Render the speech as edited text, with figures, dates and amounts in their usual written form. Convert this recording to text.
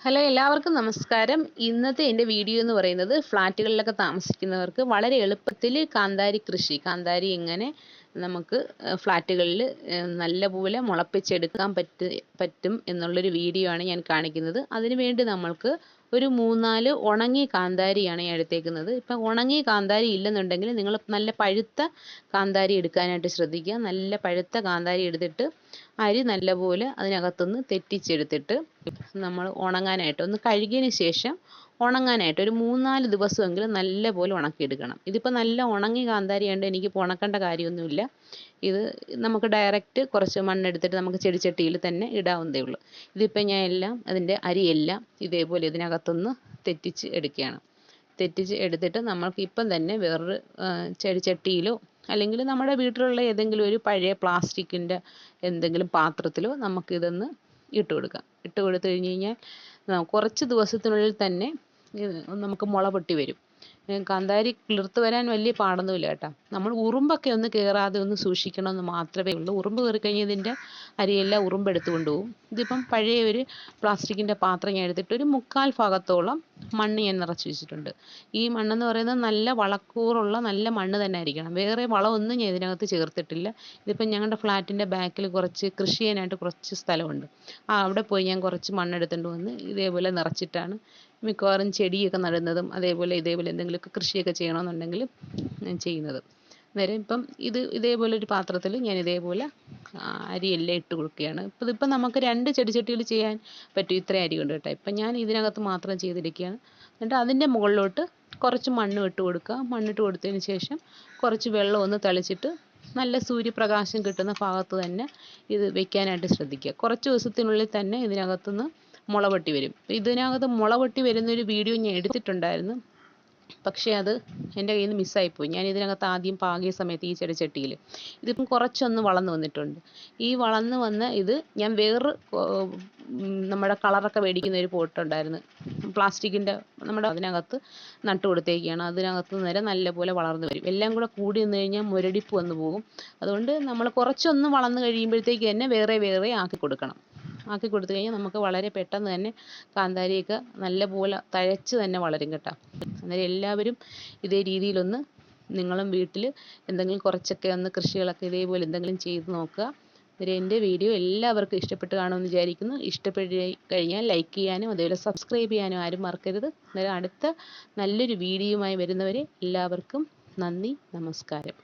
Hello എല്ലാവർക്കും നമസ്കാരം. ഇന്നത്തെ എൻ്റെ വീഡിയോ എന്ന് പറയുന്നത് ഫ്ലാറ്റുകളിലൊക്കെ താമസിക്കുന്നവർക്ക് വളരെ എളുപ്പത്തിൽ കാന്താരി എങ്ങനെ നമുക്ക് ഫ്ലാറ്റുകളിൽ നല്ലപോലെ മുളപ്പിച്ചെടുക്കാൻ പറ്റും എന്നുള്ളൊരു വീഡിയോ ആണ് ഞാൻ കാണിക്കുന്നത്. അതിനുവേണ്ടി നമ്മൾക്ക് ഒരു 3-4 ഉണങ്ങിയ കാന്താരിയാണ് ഞാൻ എടുത്തേക്കുന്നത്. ഇപ്പം ഉണങ്ങിയ കാന്താരി ഇല്ലെന്നുണ്ടെങ്കിൽ നിങ്ങൾ നല്ല പഴുത്ത കാന്താരി എടുക്കാനായിട്ട് ശ്രദ്ധിക്കുക. നല്ല പഴുത്ത കാന്താരി എടുത്തിട്ട് അരി നല്ലപോലെ അതിനകത്തുനിന്ന് തെറ്റിച്ചെടുത്തിട്ട് നമ്മൾ ഉണങ്ങാനായിട്ട് ഒന്ന് കഴുകിയതിന് ശേഷം ഉണങ്ങാനായിട്ട് ഒരു 3-4 ദിവസമെങ്കിലും നല്ലപോലെ ഉണക്കിയെടുക്കണം. ഇതിപ്പോൾ നല്ല ഉണങ്ങിയ കാന്താരിയായതുകൊണ്ട് എനിക്കിപ്പോൾ ഉണക്കേണ്ട കാര്യമൊന്നുമില്ല. ഇത് നമുക്ക് ഡയറക്റ്റ് കുറച്ച് മണ്ണെടുത്തിട്ട് നമുക്ക് ചെടിച്ചട്ടിയിൽ തന്നെ ഇടാവുന്നതേ ഉള്ളൂ. ഇതിപ്പോൾ ഞാൻ അതിൻ്റെ അരിയെല്ലാം ഇതേപോലെ ഇതിനകത്തുനിന്ന് തെറ്റിച്ച് എടുക്കുകയാണ്. തെറ്റിച്ച് എടുത്തിട്ട് നമ്മൾക്ക് ഇപ്പം തന്നെ വേറൊരു ചെടിച്ചട്ടിയിലോ അല്ലെങ്കിൽ നമ്മുടെ വീട്ടിലുള്ള ഏതെങ്കിലും ഒരു പഴയ പ്ലാസ്റ്റിക്കിൻ്റെ എന്തെങ്കിലും പാത്രത്തിലോ നമുക്കിതൊന്ന് ഇട്ട് കൊടുക്കാം. ഇട്ട് കൊടുത്തു കഴിഞ്ഞ് കഴിഞ്ഞാൽ കുറച്ച് ദിവസത്തിനുള്ളിൽ തന്നെ നമുക്ക് മുള പൊട്ടി വരും. കാന്താരി കിളിർത്ത് വരാൻ വലിയ പാടൊന്നുമില്ല കേട്ടോ. നമ്മൾ ഉറുമ്പൊക്കെ ഒന്ന് കയറാതെ ഒന്ന് സൂക്ഷിക്കണമെന്ന് മാത്രമേ ഉള്ളൂ. ഉറുമ്പ് കയറി കഴിഞ്ഞാൽ ഇതിൻ്റെ അരിയെല്ലാം ഉറുമ്പ് എടുത്തു കൊണ്ടുപോകും. ഇതിപ്പം പഴയ ഒരു പ്ലാസ്റ്റിക്കിൻ്റെ പാത്രം ഞാൻ എടുത്തിട്ട് ഒരു 3/4 ഭാഗത്തോളം മണ്ണ് ഞാൻ നിറച്ച് വെച്ചിട്ടുണ്ട്. ഈ മണ്ണെന്ന് പറയുന്നത് നല്ല വളക്കൂറുള്ള നല്ല മണ്ണ് തന്നെ ആയിരിക്കണം. വേറെ വളമൊന്നും ഞാൻ ഇതിനകത്ത് ചേർത്തിട്ടില്ല. ഇതിപ്പം ഞങ്ങളുടെ ഫ്ലാറ്റിൻ്റെ ബാക്കിൽ കുറച്ച് കൃഷി ചെയ്യാനായിട്ട് കുറച്ച് സ്ഥലമുണ്ട്. അവിടെ പോയി ഞാൻ കുറച്ച് മണ്ണെടുത്തുകൊണ്ട് വന്ന് ഇതേപോലെ നിറച്ചിട്ടാണ് മിക്കവാറും ചെടിയൊക്കെ നടുന്നതും അതേപോലെ എന്തെങ്കിലുമൊക്കെ കൃഷിയൊക്കെ ചെയ്യണമെന്നുണ്ടെങ്കിൽ ഞാൻ ചെയ്യുന്നത്. അന്നേരം ഇപ്പം ഇതേപോലെ ഒരു പാത്രത്തിൽ ഞാൻ ഇതേപോലെ അരിയെല്ലാം ഇട്ട് കൊടുക്കുകയാണ്. ഇതിപ്പം നമുക്ക് 2 ചെടിച്ചട്ടിയിൽ ചെയ്യാൻ പറ്റും. ഇത്രയും അരി കൊണ്ട് കേട്ടോ. ഇപ്പം ഞാൻ ഇതിനകത്ത് മാത്രം ചെയ്തിരിക്കുകയാണ്. എന്നിട്ട് അതിൻ്റെ മുകളിലോട്ട് കുറച്ച് മണ്ണ് ഇട്ട് കൊടുക്കുക. മണ്ണിട്ട് കൊടുത്തതിന് ശേഷം കുറച്ച് വെള്ളം ഒന്ന് തളിച്ചിട്ട് നല്ല സൂര്യപ്രകാശം കിട്ടുന്ന ഭാഗത്ത് തന്നെ ഇത് വെക്കാനായിട്ട് ശ്രദ്ധിക്കുക. കുറച്ച് ദിവസത്തിനുള്ളിൽ തന്നെ ഇതിനകത്തുനിന്ന് മുള പൊട്ടി വരും. ഇതിനകത്ത് മുള പൊട്ടി വരുന്നൊരു വീഡിയോ ഞാൻ എടുത്തിട്ടുണ്ടായിരുന്നു. പക്ഷേ അത് എൻ്റെ കയ്യിൽ നിന്ന് മിസ്സായിപ്പോയി. ഞാൻ ഇതിനകത്ത് ആദ്യം പാകിയ സമയത്ത് ഈ ചെടിച്ചട്ടിയിൽ ഇതിപ്പം കുറച്ചൊന്ന് വളർന്നു വന്നിട്ടുണ്ട്. ഈ വളർന്നു വന്ന ഇത് ഞാൻ വേറൊരു നമ്മുടെ കളറൊക്കെ മേടിക്കുന്ന ഒരു പോട്ടുണ്ടായിരുന്നു പ്ലാസ്റ്റിക്കിൻ്റെ, അതിനകത്ത് നട്ടു കൊടുത്തേക്കുകയാണ്. അതിനകത്ത് നേരെ നല്ലപോലെ വളർന്നു വരും. എല്ലാം കൂടെ കൂടി നിന്ന് കഴിഞ്ഞാൽ മുരടിപ്പ് വന്നു പോകും. അതുകൊണ്ട് നമ്മൾ കുറച്ചൊന്ന് വളർന്നു കഴിയുമ്പോഴത്തേക്ക് തന്നെ വേറെ ആക്കി കൊടുക്കണം. ആക്കി കൊടുത്തു കഴിഞ്ഞാൽ നമുക്ക് വളരെ പെട്ടെന്ന് തന്നെ കാന്താരിയൊക്കെ നല്ലപോലെ തഴച്ച് തന്നെ വളരും കേട്ടോ. അന്നേരം എല്ലാവരും ഇതേ രീതിയിലൊന്ന് നിങ്ങളും വീട്ടിൽ എന്തെങ്കിലും കുറച്ചൊക്കെ ഒന്ന് കൃഷികളൊക്കെ ഇതേപോലെ എന്തെങ്കിലും ചെയ്ത് നോക്കുക. അന്നേരം എൻ്റെ വീഡിയോ എല്ലാവർക്കും ഇഷ്ടപ്പെട്ട് കാണുമെന്ന് വിചാരിക്കുന്നു. ഇഷ്ടപ്പെട്ട് കഴിഞ്ഞാൽ ലൈക്ക് ചെയ്യാനും അതേപോലെ സബ്സ്ക്രൈബ് ചെയ്യാനും ആരും മറക്കരുത്. അന്നേരം അടുത്ത നല്ലൊരു വീഡിയോയുമായി വരുന്നവരെ എല്ലാവർക്കും നന്ദി, നമസ്കാരം.